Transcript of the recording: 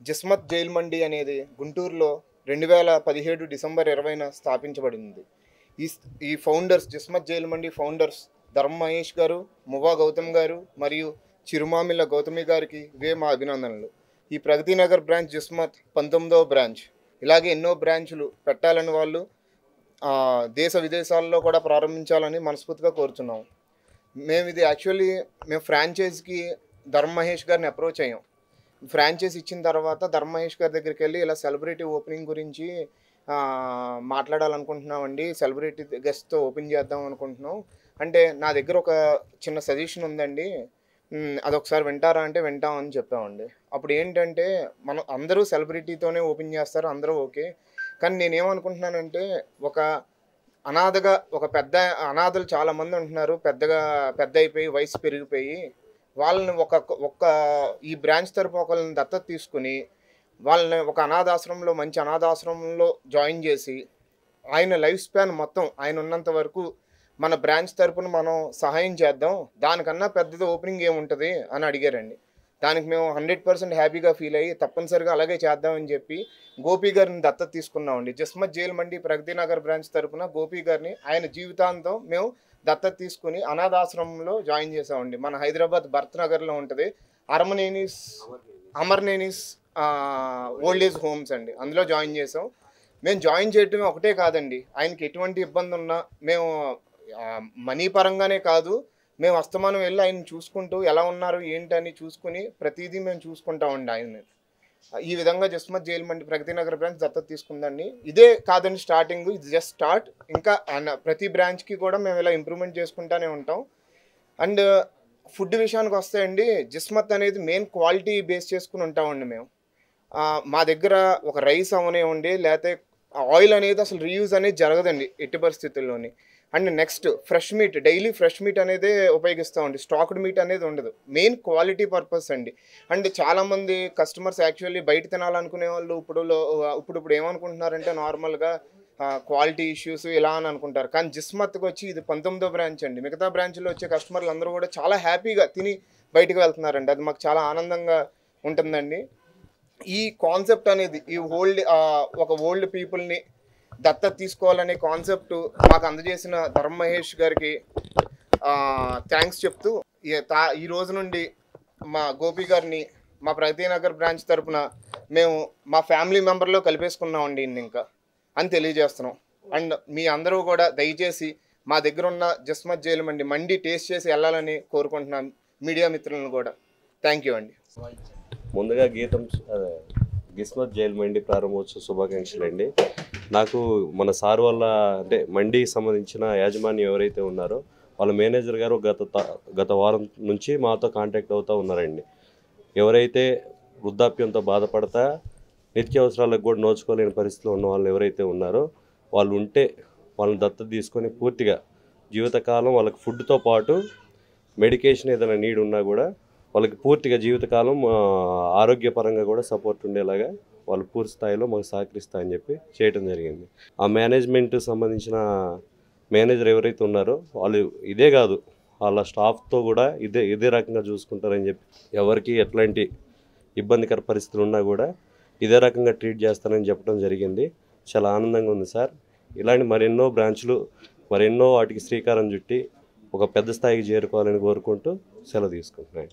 Jismat jail మండి అనేది గుంటూరులో 2017 December 20న స్థాపించబడింది. ఈ ఈ ఫౌండర్స్ జిస్మత్ జైల్ మండి ఫౌండర్స్ ధర్మ మహేష్ గారు, మువ్వా గౌతమ్ గారు మరియు చిరుమామిళ్ళ గౌతమి గారికి ఇవే మా అభినందనలు. ఈ ప్రగతి నగర్ బ్రాంచ్ జిస్మత్ 19వ బ్రాంచ్. ఇలాగే ఎన్నో బ్రాంచులు పెట్టాలని వాళ్ళు దేశ విదేశాల్లో కూడా ప్రారంభించాలని మనస్ఫూర్తిగా కోరుతున్నాం. మేము ఫ్రాంచైజ్కి ధర్మ మహేష్ గారిని అప్రోచ్ అయ్యాం. ఫ్రాంచైజ్ ఇచ్చిన తర్వాత ధర్మ మహేష్ గారి దగ్గరికి వెళ్ళి ఇలా సెలబ్రిటీ ఓపెనింగ్ గురించి మాట్లాడాలనుకుంటున్నామండి, సెలబ్రిటీ గెస్ట్తో ఓపెన్ చేద్దాం అనుకుంటున్నాం అంటే, నా దగ్గర ఒక చిన్న సజెషన్ ఉందండి, అదొకసారి వింటారా అంటే వింటామని చెప్పామండి. అప్పుడు ఏంటంటే మనం అందరూ సెలబ్రిటీతోనే ఓపెన్ చేస్తారు, అందరూ ఓకే. కానీ నేనేమనుకుంటున్నానంటే, ఒక అనాథగా ఒక పెద్ద అనాథలు చాలామంది ఉంటున్నారు, పెద్ద అయిపోయి వయసు పెరిగిపోయి వాళ్ళని ఒక్క ఈ బ్రాంచ్ తరపున ఒకళ్ళని దత్తత తీసుకుని వాళ్ళని ఒక అనాథాశ్రమంలో మంచి అనాథాశ్రమంలో జాయిన్ చేసి ఆయన లైఫ్ స్పాన్ మొత్తం ఆయన ఉన్నంత వరకు మన బ్రాంచ్ తరపున మనం సహాయం చేద్దాం, దానికన్నా పెద్దది ఓపెనింగ్ ఏముంటుంది అని అడిగారండి. దానికి మేము 100% హ్యాపీగా ఫీల్ అయ్యి తప్పనిసరిగా అలాగే చేద్దామని చెప్పి గోపి గారిని దత్తత తీసుకున్నామండి. జిస్మత్ జైల్ మండి ప్రగతి నగర్ బ్రాంచ్ తరపున గోపి గారిని ఆయన జీవితాంతం మేము దత్తత తీసుకుని అనాథాశ్రమంలో జాయిన్ చేసామండి. మన హైదరాబాద్ భరత్ నగర్లో ఉంటుంది అమర్నేనిస్ ఓల్డ్ ఏజ్ హోమ్స్ అండి, అందులో జాయిన్ చేసాం. మేము జాయిన్ చేయటమే ఒకటే కాదండి, ఆయనకి ఎటువంటి ఇబ్బంది ఉన్నా మేము మనీ పరంగానే కాదు, మేము అస్తమానం వెళ్ళి ఆయన చూసుకుంటూ ఎలా ఉన్నారు ఏంటని చూసుకుని ప్రతిదీ మేము చూసుకుంటామండి ఆయన్ని. ఈ విధంగా జిస్మత్ జైల్ మండి ప్రగతి నగర్ బ్రాంచ్ దత్తత తీసుకుందండి. ఇదే కాదండి స్టార్టింగ్, ఇది జస్ట్ స్టార్ట్. ఇంకా ప్రతి బ్రాంచ్కి కూడా మేము ఇలా ఇంప్రూవ్మెంట్ చేసుకుంటూనే ఉంటాం. అండ్ ఫుడ్ విషయానికి వస్తే అండి, జిస్మత్ అనేది మెయిన్ క్వాలిటీ బేస్ చేసుకుని ఉంటామండి మేము. మా దగ్గర ఒక రైస్ అవనివ్వండి, లేకపోతే ఆయిల్ అనేది అసలు రీయూజ్ అనేది జరగదండి ఎట్టి పరిస్థితుల్లోని. And next fresh meat, daily fresh meat అనేది ఉపయోగిస్తామండి, స్టాక్డ్ మీట్ అనేది ఉండదు. మెయిన్ క్వాలిటీ పర్పస్ అండి. అండ్ చాలామంది కస్టమర్స్ యాక్చువల్లీ బయట తినాలనుకునే వాళ్ళు ఇప్పుడు ఏమనుకుంటున్నారంటే నార్మల్గా క్వాలిటీ ఇష్యూస్ ఇలా అని అనుకుంటారు. కానీ జిస్మత్కి వచ్చి ఇది 19వ బ్రాంచ్ అండి. మిగతా బ్రాంచ్లో వచ్చే కస్టమర్లు అందరూ కూడా చాలా హ్యాపీగా తిని బయటకు వెళ్తున్నారండి. అది మాకు చాలా ఆనందంగా ఉంటుందండి. ఈ కాన్సెప్ట్ అనేది ఒక ఓల్డ్ పీపుల్ని దత్తత తీసుకోవాలనే కాన్సెప్ట్ మాకు అందజేసిన ధర్మ మహేష్ గారికి థ్యాంక్స్ చెప్తూ ఈ రోజు నుండి మా గోపి గారిని మా ప్రగతి నగర్ బ్రాంచ్ తరపున మేము మా ఫ్యామిలీ మెంబర్లో కలిపేసుకున్నామండి ఇంకా అని తెలియజేస్తున్నాం. అండ్ మీ అందరూ కూడా దయచేసి మా దగ్గర ఉన్న జిస్మత్ జైల్ మండి టేస్ట్ చేసి వెళ్ళాలని కోరుకుంటున్నాం, మీడియా మిత్రులను కూడా. థ్యాంక్ యూ అండి. ముందుగా జిస్మత్ జైల్ మండి ప్రారంభోత్సవ శుభాకాంక్షలు అండి. నాకు మన సార్ వల్ల అంటే మండీకి సంబంధించిన యాజమాన్యం ఎవరైతే ఉన్నారో వాళ్ళ మేనేజర్ గారు గత వారం నుంచి మాతో కాంటాక్ట్ అవుతూ ఉన్నారండి. ఎవరైతే వృద్ధాప్యంతో బాధపడతా నిత్యావసరాలకు కూడా నోచుకోలేని పరిస్థితిలో ఉన్న వాళ్ళు ఎవరైతే ఉన్నారో వాళ్ళు ఉంటే వాళ్ళని దత్తత తీసుకొని పూర్తిగా జీవితకాలం వాళ్ళకి ఫుడ్తో పాటు మెడికేషన్ ఏదైనా నీడ్ ఉన్నా కూడా వాళ్ళకి పూర్తిగా జీవితకాలం ఆరోగ్యపరంగా కూడా సపోర్ట్ ఉండేలాగా వాళ్ళు పూర్తి స్థాయిలో మాకు సహకరిస్తారని చెప్పి చేయడం జరిగింది. ఆ మేనేజ్మెంట్ సంబంధించిన మేనేజర్ ఎవరైతే ఉన్నారో వాళ్ళు ఇదే కాదు వాళ్ళ స్టాఫ్తో కూడా ఇదే రకంగా చూసుకుంటారని చెప్పి, ఎవరికి ఎట్లాంటి ఇబ్బందికర పరిస్థితులు ఉన్నా కూడా ఇదే రకంగా ట్రీట్ చేస్తారని చెప్పడం జరిగింది. చాలా ఆనందంగా ఉంది సార్. ఇలాంటి మరెన్నో బ్రాంచ్లు మరెన్నో వాటికి శ్రీకారం చుట్టి ఒక పెద్ద స్థాయికి చేరుకోవాలని కోరుకుంటూ సెలవు తీసుకుంటున్నాను.